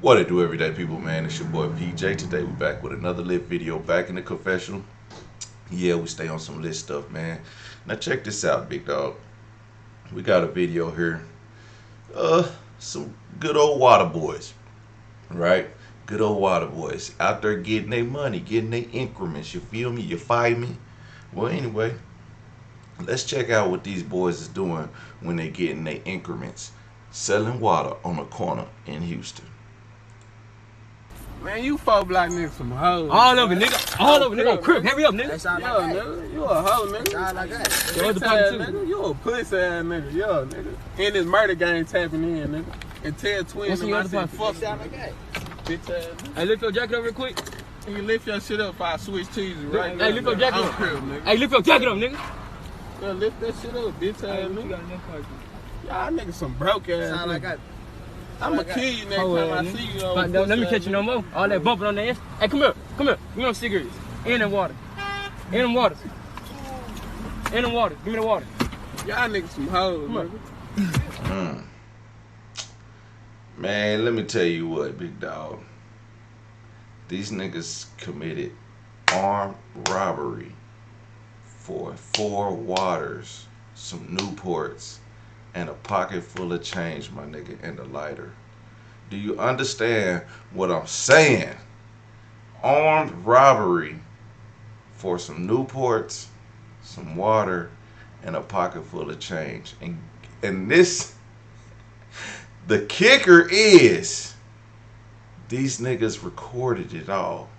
What it do, everyday people, man? It's your boy PJ. Today we back with another lit video, back in the confessional. Yeah, we stay on some lit stuff, man. Now check this out, big dog. We got a video here. Some good old water boys, right? Good old water boys out there getting their money, getting their increments. You feel me? You fight me? Well, anyway, let's check out what these boys is doing when they getting their increments. Selling water on a corner in Houston. Man, you 4 block niggas some hoes. All of it, nigga. All of it, nigga. On crib. Hurry up, nigga. Yo, nigga, you a hoe, nigga. Sound like that. Yo, the Bitch ass pocket too. nigga, you a pussy ass nigga. Yo, nigga. And this murder gang tapping in, nigga. And tell twins What's in and your I other said, pocket? fuck Sound you, like that. bitch ass nigga. Hey, lift your jacket up real quick. You lift your shit up if I switch to you right now. Hey, lift your jacket I'm up. crib, nigga. Hey, lift your jacket up, nigga. Yo, lift that shit up, bitch ass nigga. Y'all niggas some broke ass Sound like niggas. that. I'ma kill you next Oh, time I nigga. see you. But don't let me catch you no more. All that bumping on the ass. Hey, come here. Come here. Give me them cigarettes. In the water. In the water. In the water. Give me the water. Y'all niggas some hoes, Come on. nigga. Man, let me tell you what, big dog. These niggas committed armed robbery for 4 waters, some Newports, and a pocket full of change, my nigga, and a lighter. Do you understand what I'm saying? Armed robbery for some Newports, some water, and a pocket full of change. And this, the kicker is, these niggas recorded it all.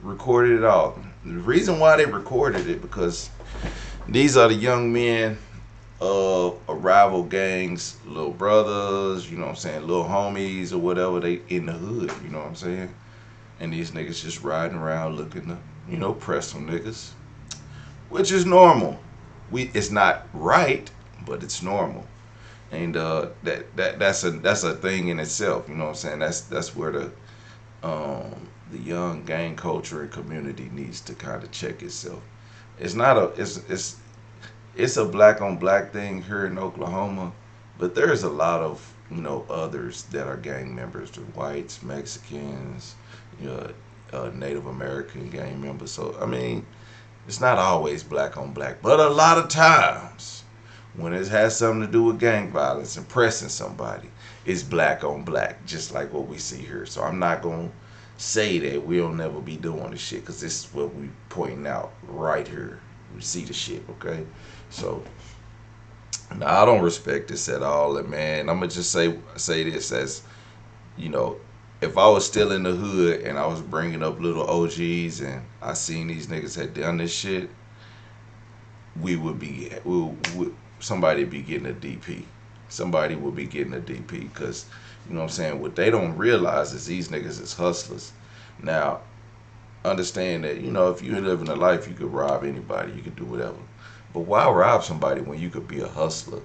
Recorded it all. The reason why they recorded it, because these are the young men of a rival gang's little brothers, you know what I'm saying, little homies or whatever, they in the hood, you know what I'm saying? And these niggas just riding around looking to, press some niggas. Which is normal. It's not right, but it's normal. And that's a thing in itself, you know what I'm saying? That's where the young gang culture and community needs to kind of check itself. It's not a it's a black on black thing here in Oklahoma, but there's a lot of others that are gang members, the whites, Mexicans, Native American gang members. So I mean, it's not always black on black, but a lot of times when it has something to do with gang violence and pressing somebody, it's black on black, just like what we see here. So I'm not gonna say that we'll never be doing this shit, because this is what we pointing out right here. We see the shit, okay? So now I don't respect this at all, and man, I'm gonna just say this as, if I was still in the hood and I was bringing up little OGs and I seen these niggas had done this shit, somebody would be getting a DP. Somebody would be getting a DP, because, you know what I'm saying, what they don't realize is these niggas is hustlers. Now, understand that, if you live in a life, you could rob anybody, you could do whatever. But why rob somebody when you could be a hustler?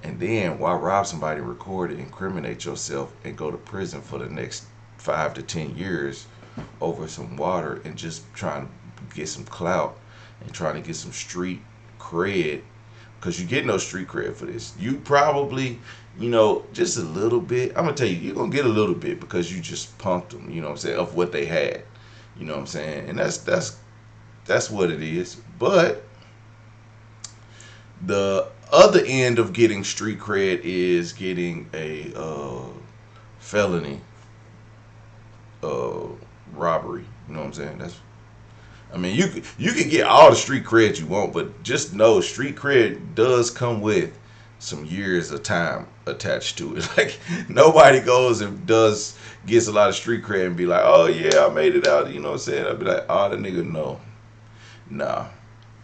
And then why rob somebody, record it, incriminate yourself, and go to prison for the next 5 to 10 years over some water and just trying to get some clout and trying to get some street cred? Because you get no street cred for this. You probably, just a little bit. I'm going to tell you, you're going to get a little bit because you just punked them, you know what I'm saying, of what they had. You know what I'm saying? And that's what it is. But the other end of getting street cred is getting a felony robbery. You know what I'm saying? You can get all the street cred you want, but just know street cred does come with some years of time attached to it. Like, nobody goes and gets a lot of street cred and be like, oh yeah, I made it out. You know what I'm saying? I'd be like, oh, the nigga, no. Nah.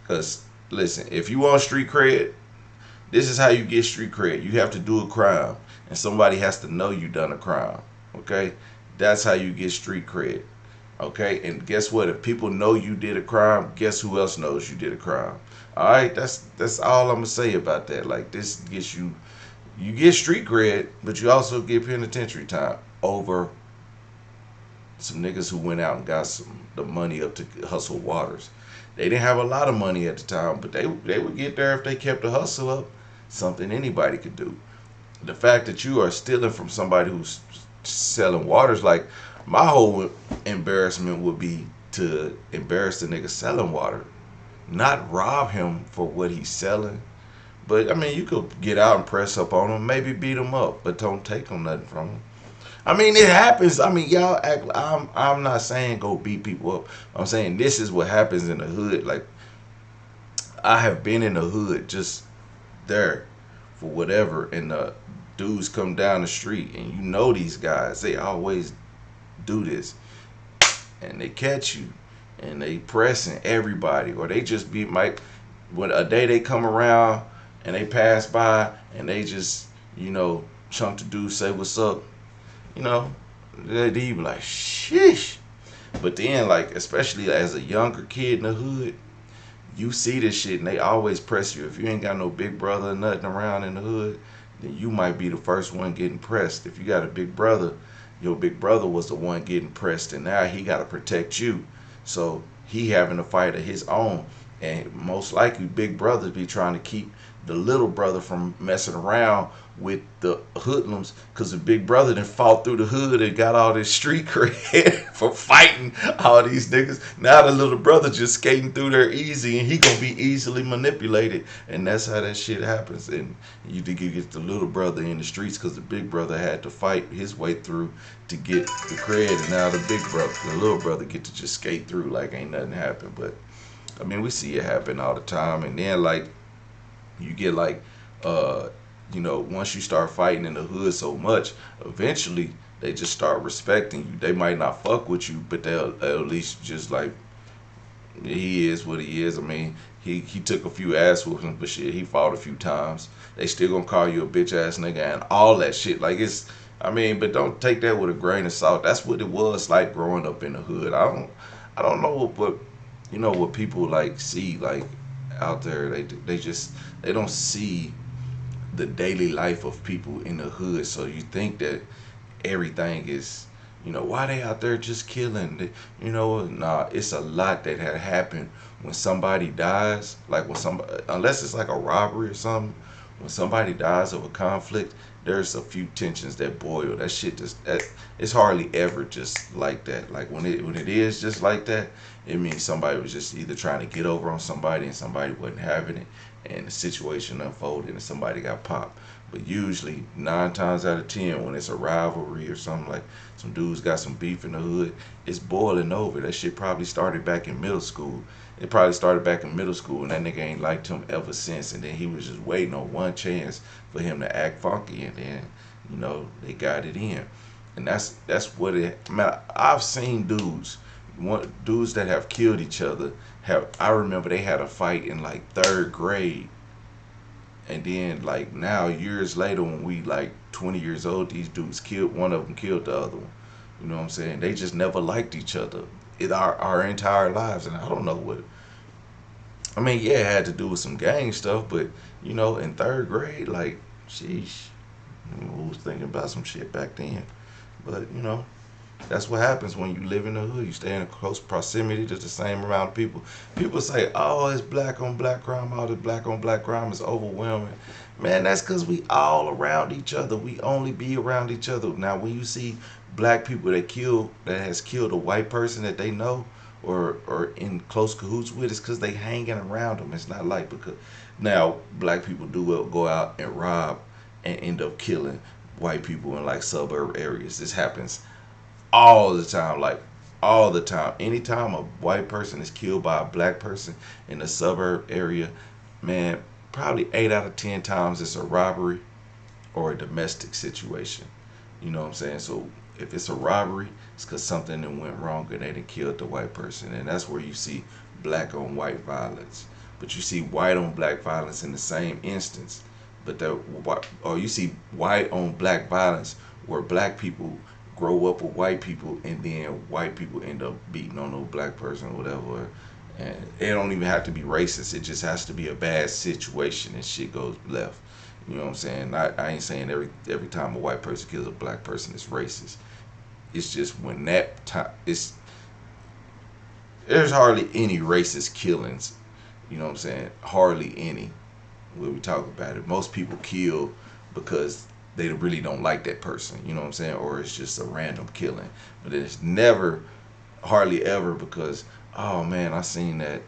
Because, listen, if you want street cred, this is how you get street cred. You have to do a crime, and somebody has to know you done a crime. Okay? That's how you get street cred. Okay? And guess what? If people know you did a crime, guess who else knows you did a crime? All right? That's all I'm going to say about that. Like, this gets you get street cred, but you also get penitentiary time over some niggas who went out and got the money up to hustle waters. They didn't have a lot of money at the time, but they would get there if they kept the hustle up. Something anybody could do. The fact that you are stealing from somebody who's selling waters. Like my whole embarrassment would be to embarrass the nigga selling water, not rob him for what he's selling. But I mean, you could get out and press up on him, maybe beat him up, but don't take him nothing from him. I mean, it happens. I mean, y'all act. I'm not saying go beat people up. I'm saying this is what happens in the hood. Like I have been in the hood, just there for whatever, and the dudes come down the street, and you know these guys. They always do this, and they catch you, and they pressing everybody, or they just be might. When a day they come around and they pass by, and they just chunk the dude, say what's up. They be like, sheesh. But then, like, especially as a younger kid in the hood, you see this shit and they always press you. If you ain't got no big brother or nothing around in the hood, then you might be the first one getting pressed. If you got a big brother, your big brother was the one getting pressed, and now he got to protect you. So he having a fight of his own. And most likely, big brothers be trying to keep the little brother from messing around with the hoodlums, because the big brother then fought through the hood and got all this street cred for fighting all these niggas. Now the little brother just skating through there easy, and he gonna be easily manipulated, and that's how that shit happens. And you think you get the little brother in the streets because the big brother had to fight his way through to get the cred, and now the little brother get to just skate through like ain't nothing happened. But I mean, we see it happen all the time. And then like you get like once you start fighting in the hood so much, eventually they just start respecting you. They might not fuck with you, but they'll at least just like, he is what he is. I mean, he took a few ass whoopings, but shit, he fought a few times. They still gonna call you a bitch ass nigga and all that shit. Like but don't take that with a grain of salt. That's what it was like growing up in the hood. I don't know what people like see like out there. They don't see the daily life of people in the hood. So you think that everything is, why they out there just killing? Nah, it's a lot that had happened when somebody dies. Like when somebody, unless it's like a robbery or something, when somebody dies of a conflict, there's a few tensions that boil. That shit it's hardly ever just like that. Like when it is just like that, it means somebody was just either trying to get over on somebody and somebody wasn't having it, and the situation unfolded and somebody got popped. But usually 9 times out of 10, when it's a rivalry or something, like some dudes got some beef in the hood, it's boiling over. That shit probably started back in middle school. It probably started back in middle school, and that nigga ain't liked him ever since. And then he was just waiting on one chance for him to act funky, and then they got it in. And that's what it. Man, I've seen dudes that have killed each other. I remember they had a fight in like 3rd grade, and then like now years later, when we like 20 years old, these dudes one of them killed the other one. You know what I'm saying? They just never liked each other our entire lives, and I don't know what. I mean, yeah, it had to do with some gang stuff, but in 3rd grade, like, sheesh, who was thinking about some shit back then? But that's what happens when you live in the hood. You stay in a close proximity to the same amount of people. People say, oh, it's black on black crime. All this black on black crime is overwhelming. Man, that's because we all around each other. We only be around each other. Now, when you see black people that has killed a white person that they know or in close cahoots with, it's because they hanging around them. It's not like because now black people do go out and rob and end up killing white people in like suburb areas. This happens all the time, like all the time. Anytime a white person is killed by a black person in a suburb area, man, probably 8 out of 10 times it's a robbery or a domestic situation. You know what I'm saying? So if it's a robbery, it's because something that went wrong and they done killed the white person. And that's where you see black on white violence. But you see white on black violence in the same instance. Or you see white on black violence where black people grow up with white people, and then white people end up beating on no black person or whatever. And it don't even have to be racist. It just has to be a bad situation and shit goes left. You know what I'm saying? I ain't saying every time a white person kills a black person it's racist. It's just when that time there's hardly any racist killings. You know what I'm saying? Hardly any. When we talk about it, most people kill because they really don't like that person, you know what I'm saying? Or it's just a random killing. But it's never, hardly ever because, oh man, I seen that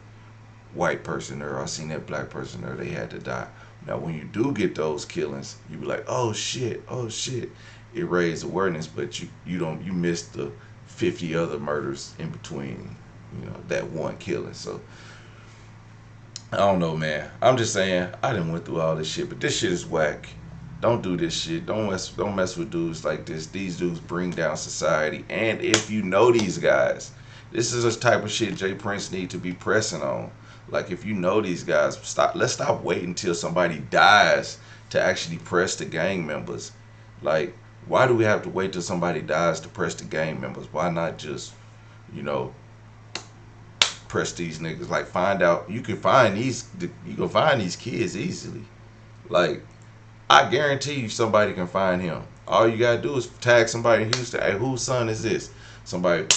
white person or I seen that black person or they had to die. Now, when you do get those killings, you be like, oh shit, oh shit. It raised awareness, but you missed the 50 other murders in between, that one killing. So I don't know, man. I'm just saying I didn't went through all this shit, but this shit is whack. Don't do this shit. Don't mess with dudes like this. These dudes bring down society. And if you know these guys, this is the type of shit Jay Prince need to be pressing on. Like if you know these guys, let's stop waiting until somebody dies to actually press the gang members. Like, why do we have to wait till somebody dies to press the gang members? Why not just, you know, press these niggas? Like, find out you can find these kids easily. Like, I guarantee you somebody can find him. All you gotta do is tag somebody in Houston. Hey, whose son is this? Somebody,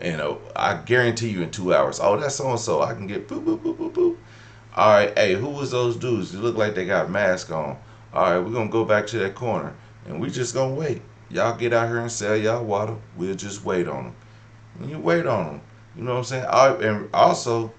I guarantee you in 2 hours. Oh, that's so and so. I can get boop boop boop boop boop. All right, hey, who was those dudes? They look like they got masks on. All right, we're gonna go back to that corner and we just gonna wait. Y'all get out here and sell y'all water. We'll just wait on them. When you wait on them, you know what I'm saying? And also,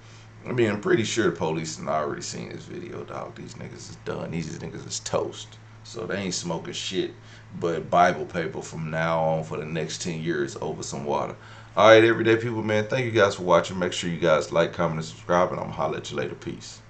I'm pretty sure the police have already seen this video, dog. These niggas is done. These niggas is toast. So they ain't smoking shit but Bible paper from now on for the next 10 years over some water. All right, everyday people, man. Thank you guys for watching. Make sure you guys like, comment, and subscribe, and I'm going to holler at you later. Peace.